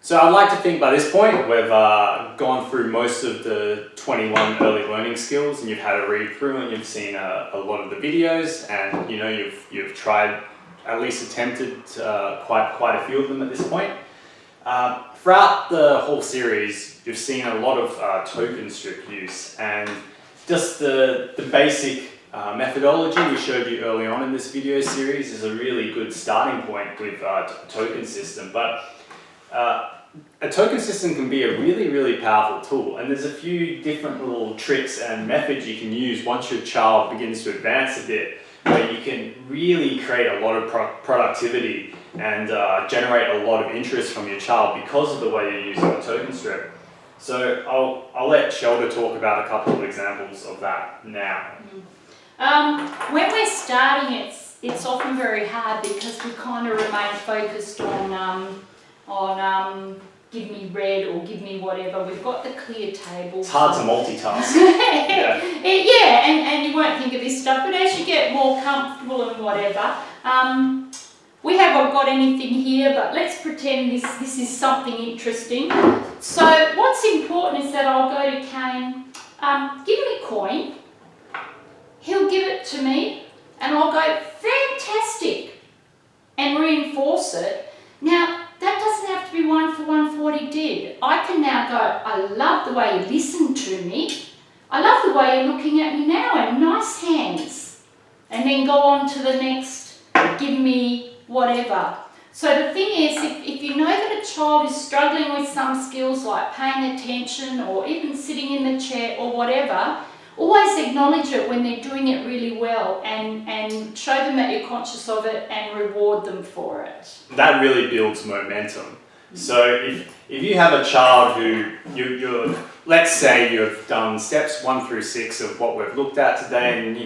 So I'd like to think by this point we've gone through most of the 21 early learning skills, and you've had a read through and you've seen a lot of the videos, and you've tried, at least attempted quite a few of them at this point. Throughout the whole series, you've seen a lot of token strip use, and just the basic methodology we showed you early on in this video series is a really good starting point with a token system. But a token system can be a really powerful tool, and there's a few different little tricks and methods you can use once your child begins to advance a bit, where you can really create a lot of productivity and generate a lot of interest from your child because of the way you're using the token strip. So I'll let Shelda talk about a couple of examples of that now. When we're starting, it's often very hard because we kind of remain focused on give me red or give me whatever. We've got the clear table. It's hard to multitask. And you won't think of this stuff, but as you get more comfortable and whatever, we haven't got anything here, but let's pretend this is something interesting. So what's important is that I'll go to Kane, give me a coin. He'll give it to me, and I'll go, fantastic, and reinforce it. Now, that doesn't have to be 1 for 1 for what he did. I can now go, I love the way you listened to me. I love the way you're looking at me now, and nice hands. And then go on to the next, give me whatever. So the thing is, if you know that a child is struggling with some skills like paying attention or even sitting in the chair or whatever, always acknowledge it when they're doing it really well, and show them that you're conscious of it and reward them for it. That really builds momentum. So if you have a child who you're let's say you've done steps 1 through 6 of what we've looked at today, and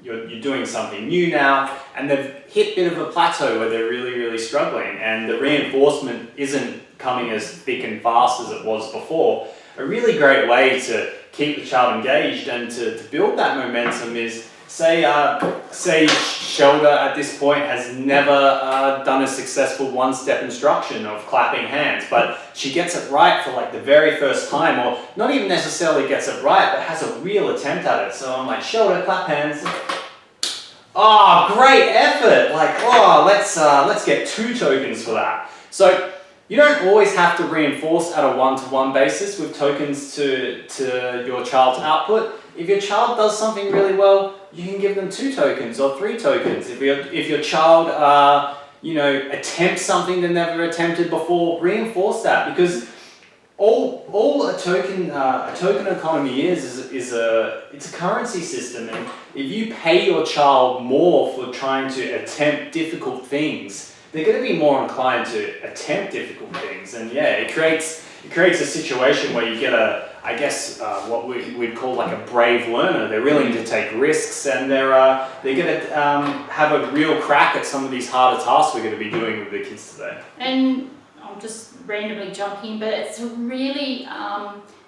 you're doing something new now, and they've hit a bit of a plateau where they're really struggling, and the reinforcement isn't coming as thick and fast as it was before. A really great way to keep the child engaged and to build that momentum is, say Shelda at this point has never done a successful one-step instruction of clapping hands, but she gets it right for like the very first time, or not even necessarily gets it right, but has a real attempt at it. So I'm like, Shelda, clap hands. Oh, great effort! Like, oh, let's get 2 tokens for that. So you don't always have to reinforce at a one-to-one basis with tokens to your child's output. If your child does something really well, you can give them 2 tokens or 3 tokens. If your child attempts something they've never attempted before, reinforce that, because all a token economy is a currency system, and if you pay your child more for trying to attempt difficult things, they're going to be more inclined to attempt difficult things. And yeah, it creates a situation where you get what we'd call like a brave learner. They're willing to take risks, and they're going to have a real crack at some of these harder tasks we're going to be doing with the kids today. And I'm just randomly jumping, but it's a really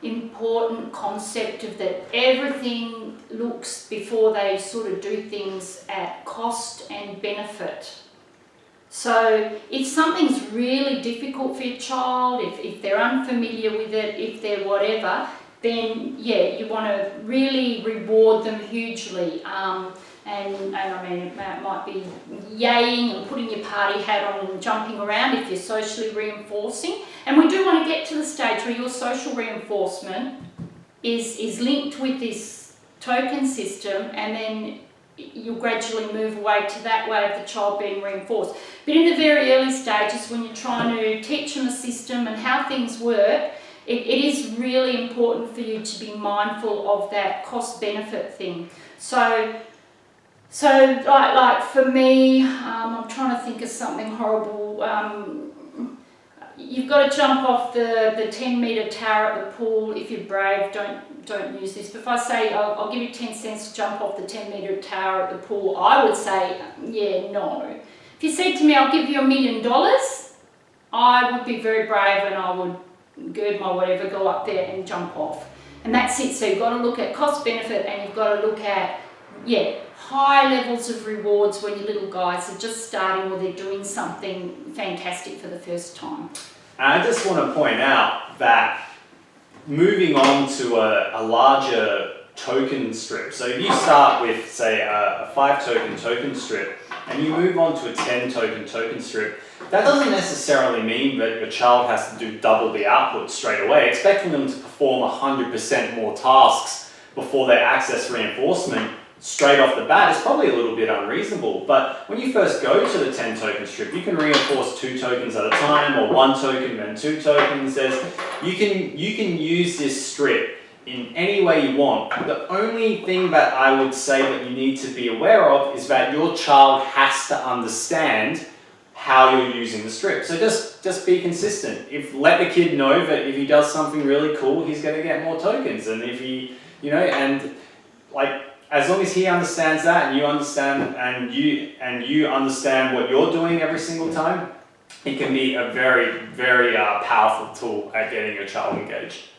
important concept of that everything looks, before they sort of do things, at cost and benefit. So if something's really difficult for your child, if they're unfamiliar with it, if they're whatever, then yeah, you want to really reward them hugely. And I mean, it might be yaying and putting your party hat on and jumping around if you're socially reinforcing. And we do want to get to the stage where your social reinforcement is linked with this token system, and then you'll gradually move away to that way of the child being reinforced. But in the very early stages, when you're trying to teach them a system and how things work, it is really important for you to be mindful of that cost-benefit thing. So like for me, I'm trying to think of something horrible. You've got to jump off the 10-metre tower at the pool. If you're brave, don't use this. But if I say I'll give you 10 cents to jump off the 10-metre tower at the pool, I would say, yeah, no. If you said to me, I'll give you $1 million, I would be very brave, and I would gird my whatever, go up there and jump off. And that's it. So you've got to look at cost benefit, and you've got to look at, high levels of rewards when your little guys are just starting or they're doing something fantastic for the first time. And I just want to point out that moving on to a larger token strip. So if you start with, say, a 5 token strip, and you move on to a 10 token strip, that doesn't necessarily mean that your child has to do double the output straight away. Expecting them to perform 100% more tasks before they access reinforcement straight off the bat is probably a little bit unreasonable. But when you first go to the 10 token strip, you can reinforce 2 tokens at a time, or 1 token and 2 tokens. You can use this strip in any way you want. The only thing that I would say that you need to be aware of is that your child has to understand how you're using the strip. So just be consistent. Let the kid know that if he does something really cool, he's going to get more tokens. And if he, and like, as long as he understands that, and you understand, and you understand what you're doing every single time, it can be a very, very powerful tool at getting your child engaged.